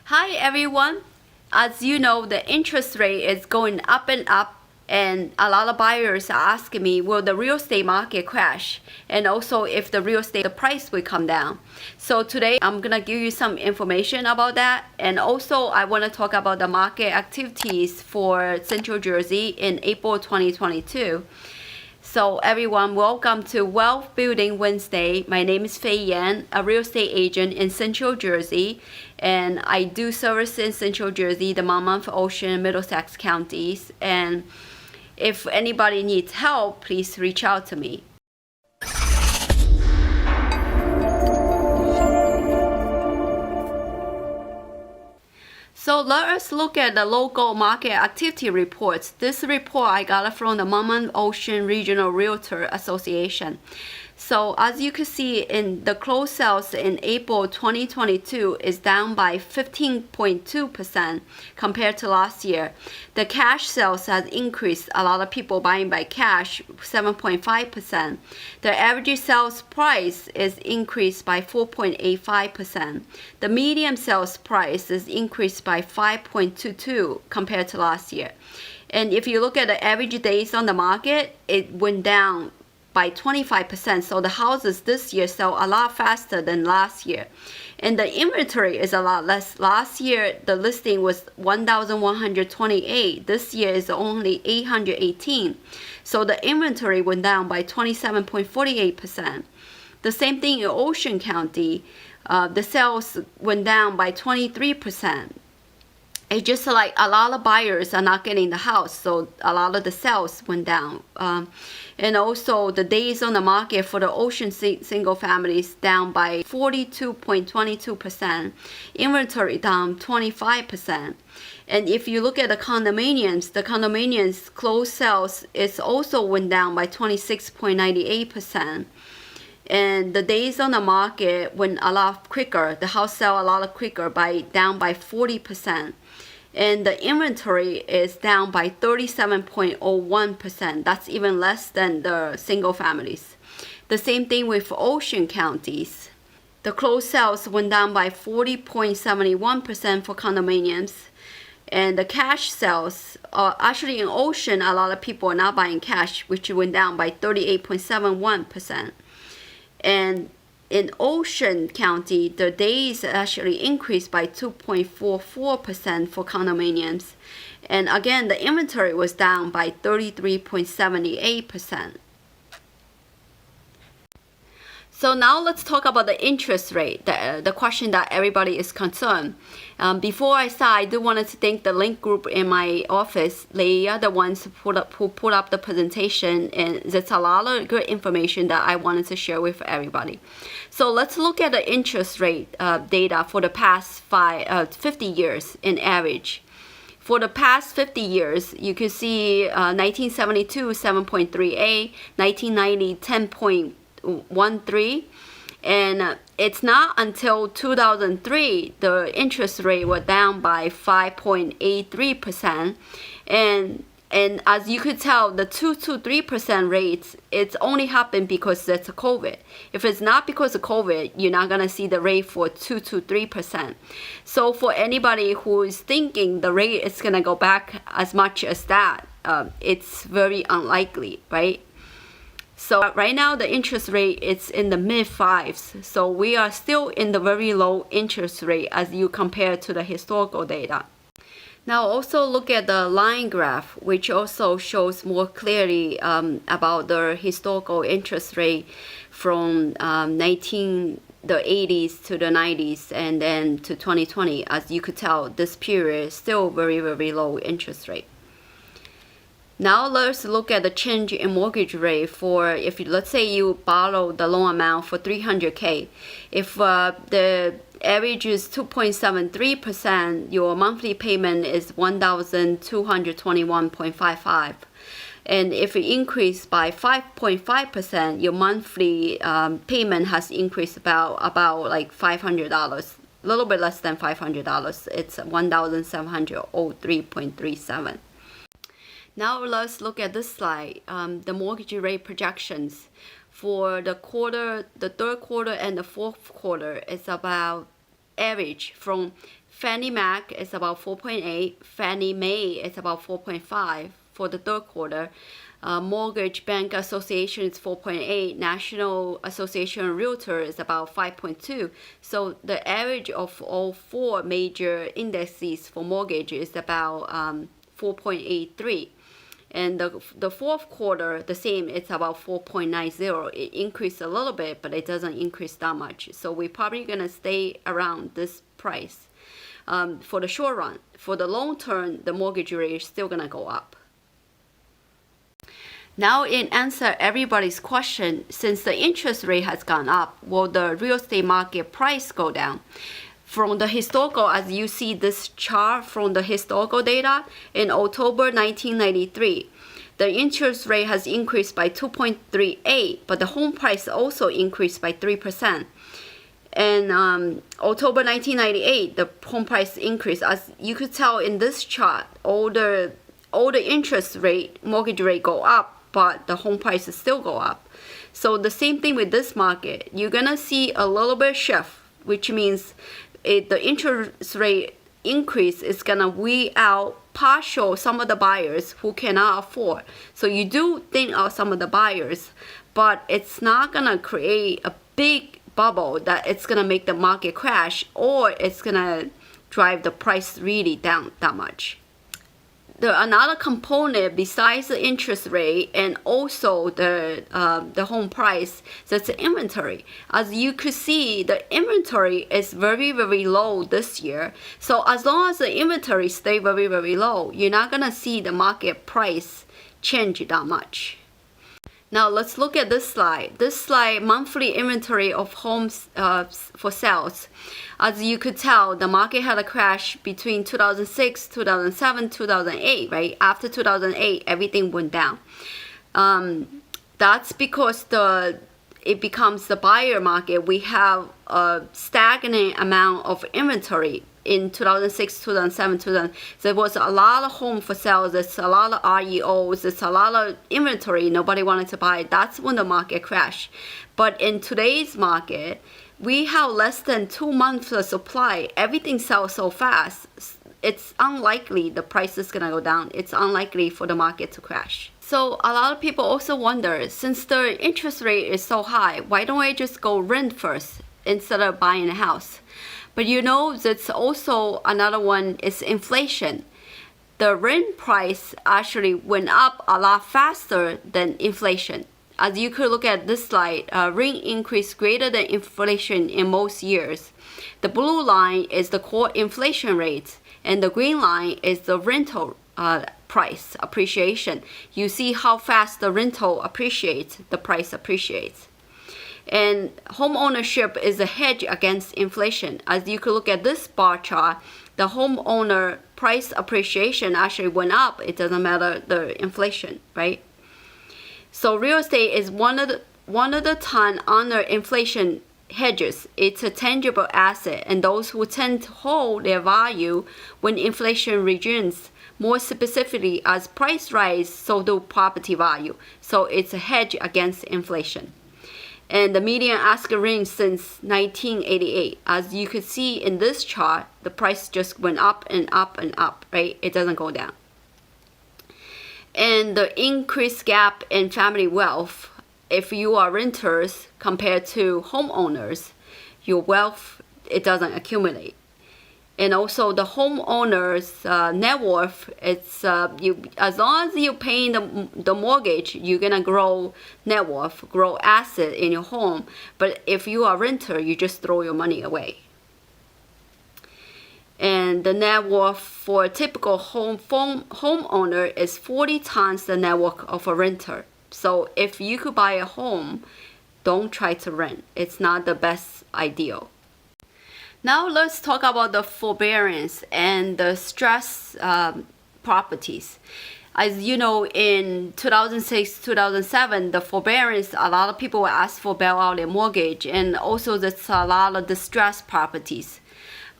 Hi everyone. As you know, the interest rate is going up and up, and a lot of buyers are asking me, will the real estate market crash? And also if the real estate the price will come down. So today I'm gonna give you some information about that, and also I want to talk about the market activities for Central Jersey in April 2022. So everyone, welcome to Wealth Building Wednesday. My name is Fei Yan, a real estate agent in Central Jersey, and I do service in Central Jersey, the Monmouth, Ocean, Middlesex counties. And if anybody needs help, please reach out to me. So let us look at the local market activity reports. This report I got from the Monmouth Ocean Regional Realtor Association. So as you can see, in the closed sales in April 2022 is down by 15.2% compared to last year. The cash sales has increased, a lot of people buying by cash, 7.5%. The average sales price is increased by 4.85%. The median sales price is increased by 5.22 compared to last year. And if you look at the average days on the market, it went down by 25%. So the houses this year sell a lot faster than last year. And the inventory is a lot less. Last year, the listing was 1,128. This year is only 818. So the inventory went down by 27.48%. The same thing in Ocean County. The sales went down by 23%. It's just like a lot of buyers are not getting the house, so a lot of the sales went down. And also the days on the market for the Ocean single families down by 42.22%, inventory down 25%. And if you look at the condominiums closed sales is also went down by 26.98%. And the days on the market went a lot quicker. The house sell a lot quicker, down by 40%. And the inventory is down by 37.01%. That's even less than the single families. The same thing with Ocean counties. The closed sales went down by 40.71% for condominiums. And the cash sales, actually in Ocean, a lot of people are not buying cash, which went down by 38.71%. And in Ocean County, the days actually increased by 2.44% for condominiums. And again, the inventory was down by 33.78%. So now let's talk about the interest rate, the question that everybody is concerned. Before I start, I do want to thank the link group in my office. They are the ones who put up the presentation, and there's a lot of good information that I wanted to share with everybody. So let's look at the interest rate data for the past 50 years in average. For the past 50 years, you can see 1972, 7.38, 1990, 10.13, and it's not until 2003 the interest rate was down by 5.83%, and as you could tell, the 2 to 3% rates, it's only happened because that's COVID. If it's not because of COVID, you're not gonna see the rate for 2 to 3%. So for anybody who is thinking the rate is gonna go back as much as that, it's very unlikely, right? So right now the interest rate is in the mid fives. So we are still in the very low interest rate as you compare to the historical data. Now also look at the line graph, which also shows more clearly about the historical interest rate from the 80s to the 90s and then to 2020. As you could tell, this period is still very, very low interest rate. Now let's look at the change in mortgage rate for, if let's say you borrow the loan amount for $300K. If the average is 2.73%, your monthly payment is $1,221.55. And if it increased by 5.5%, your monthly payment has increased about like $500, a little bit less than $500. It's $1,703.37. Now let's look at this slide, the mortgage rate projections for the third quarter and the fourth quarter. It's about average from Fannie Mac is about 4.8. Fannie Mae is about 4.5 for the third quarter. Mortgage Bank Association is 4.8. National Association of Realtors is about 5.2. So the average of all four major indices for mortgage is about 4.83. And the fourth quarter, the same, it's about 4.90. It increased a little bit, but it doesn't increase that much. So we're probably going to stay around this price for the short run. For the long term, the mortgage rate is still going to go up. Now, in answer everybody's question, since the interest rate has gone up, will the real estate market price go down? From the historical, as you see this chart from the historical data, in October 1993, the interest rate has increased by 2.38, but the home price also increased by 3%. And October 1998, the home price increased. As you could tell in this chart, all the interest rate, mortgage rate go up, but the home prices still go up. So the same thing with this market. You're gonna see a little bit shift, which means the interest rate increase is gonna weed out some of the buyers who cannot afford. So you do think of some of the buyers, but it's not gonna create a big bubble that it's gonna make the market crash, or it's gonna drive the price really down that much. Another component besides the interest rate and also the home price, that's the inventory. As you could see, the inventory is very, very low this year. So as long as the inventory stay very, very low, you're not gonna see the market price change that much. Now let's look at this slide. This slide, monthly inventory of homes for sales. As you could tell, the market had a crash between 2006, 2007, 2008, right? After 2008, everything went down. That's because it becomes the buyer market. We have a stagnant amount of inventory. In 2006, 2007, there was a lot of home for sales. There's a lot of REOs. There's a lot of inventory. Nobody wanted to buy. That's when the market crashed. But in today's market, we have less than 2 months of supply. Everything sells so fast. It's unlikely the price is gonna go down. It's unlikely for the market to crash. So a lot of people also wonder, since the interest rate is so high, why don't I just go rent first instead of buying a house? But you know, that's also another one is inflation. The rent price actually went up a lot faster than inflation. As you could look at this slide, rent increase greater than inflation in most years. The blue line is the core inflation rate, and the green line is the rental price appreciation. You see how fast the rental appreciates, the price appreciates. And home ownership is a hedge against inflation. As you could look at this bar chart, the homeowner price appreciation actually went up. It doesn't matter the inflation, right? So real estate is one of the ton under inflation hedges. It's a tangible asset, and those who tend to hold their value when inflation resumes. More specifically, as price rise, so do property value. So it's a hedge against inflation. And the median asking range since 1988. As you could see in this chart, the price just went up and up and up, right? It doesn't go down. And the increased gap in family wealth, if you are renters compared to homeowners, your wealth, it doesn't accumulate. And also the homeowner's net worth, it's as long as you're paying the mortgage, you're gonna grow net worth, grow asset in your home. But if you are a renter, you just throw your money away. And the net worth for a typical homeowner is 40 times the net worth of a renter. So if you could buy a home, don't try to rent. It's not the best ideal. Now let's talk about the forbearance and the stress properties. As you know, in 2006, 2007, the forbearance, a lot of people were asked for bailout their mortgage, and also there's a lot of distressed properties.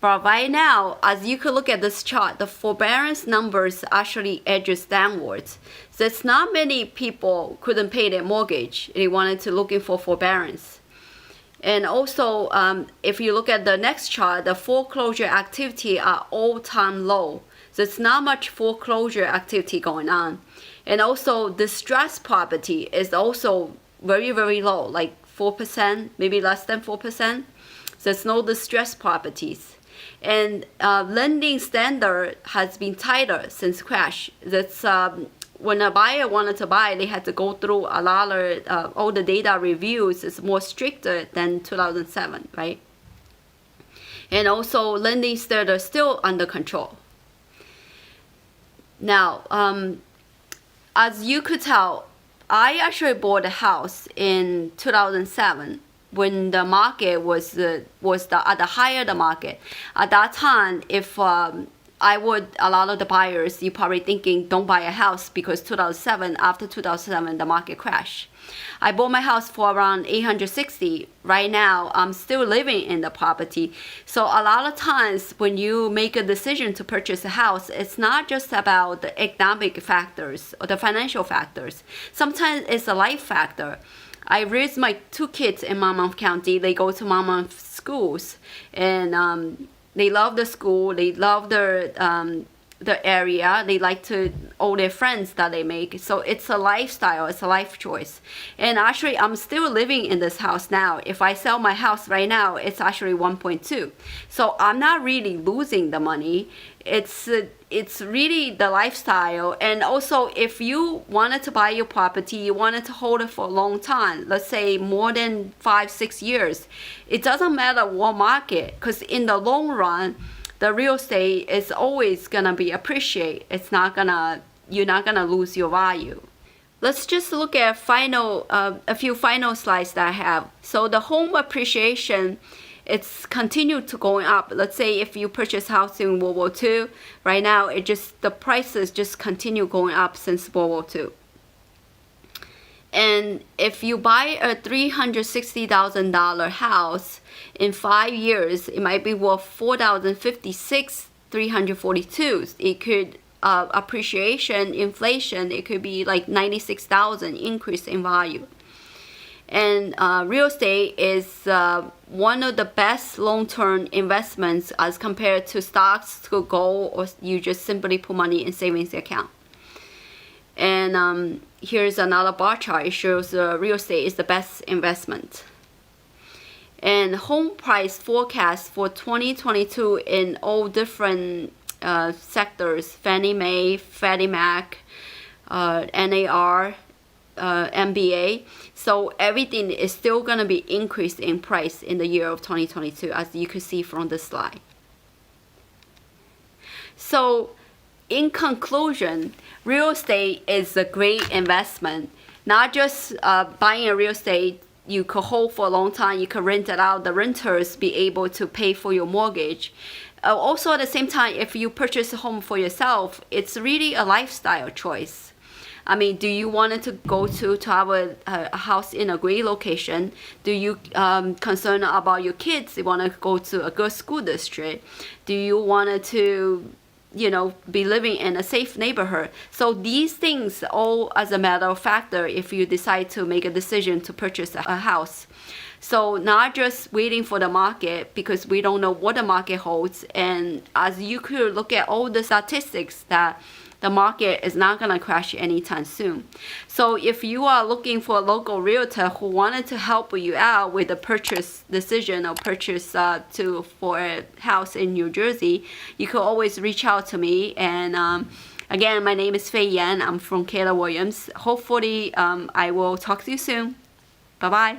But right now, as you could look at this chart, the forbearance numbers actually edges downwards. So it's not many people couldn't pay their mortgage. They wanted to looking for forbearance. And also, if you look at the next chart, the foreclosure activity are all-time low. So it's not much foreclosure activity going on. And also, distressed property is also very, very low, like 4%, maybe less than 4%. So there's no distressed properties. And lending standard has been tighter since crash. That's when a buyer wanted to buy, they had to go through a lot of all the data reviews. It's more stricter than 2007, right? And also, lending standard is still under control. Now, as you could tell, I actually bought a house in 2007 when the market was at the higher the market. At that time, if a lot of the buyers, you probably thinking don't buy a house because 2007, after 2007, the market crashed. I bought my house for around 860. Right now, I'm still living in the property. So a lot of times when you make a decision to purchase a house, it's not just about the economic factors or the financial factors. Sometimes it's a life factor. I raised my 2 kids in Monmouth County. They go to Monmouth schools, and they love the school. They love the area. They like all their friends that they make. So it's a lifestyle. It's a life choice. And actually, I'm still living in this house now. If I sell my house right now, it's actually 1.2. So I'm not really losing the money. It's really the lifestyle. And also, if you wanted to buy your property, you wanted to hold it for a long time, let's say more than 5-6 years, it doesn't matter what market, because in the long run, the real estate is always gonna be appreciate. You're not gonna lose your value. Let's just look at a few final slides that I have. So the home appreciation, it's continued to going up. Let's say if you purchase house in World War II, right now the prices just continue going up since World War II. And if you buy a $360,000 house in 5 years, it might be worth $4,056,342. It could appreciation, inflation, it could be like 96,000 increase in value. And real estate is one of the best long-term investments as compared to stocks, to gold, or you just simply put money in savings account. And here's another bar chart. It shows real estate is the best investment. And home price forecast for 2022 in all different sectors: Fannie Mae, Freddie Mac, NAR, MBA. So everything is still going to be increased in price in the year of 2022, as you can see from the slide. So in conclusion, real estate is a great investment. Not just buying a real estate you could hold for a long time, you could rent it out, the renters be able to pay for your mortgage. Also at the same time, if you purchase a home for yourself, it's really a lifestyle choice. I mean, do you want to go to have a house in a great location? Do you concerned about your kids? You want to go to a good school district? Do you want to be living in a safe neighborhood? So these things all as a matter of factor if you decide to make a decision to purchase a house. So not just waiting for the market, because we don't know what the market holds. And as you could look at all the statistics that the market is not going to crash anytime soon. So if you are looking for a local realtor who wanted to help you out with the purchase decision or purchase for a house in New Jersey, you could always reach out to me. And again, my name is Fei Yan. I'm from Keller Williams. Hopefully, I will talk to you soon. Bye-bye.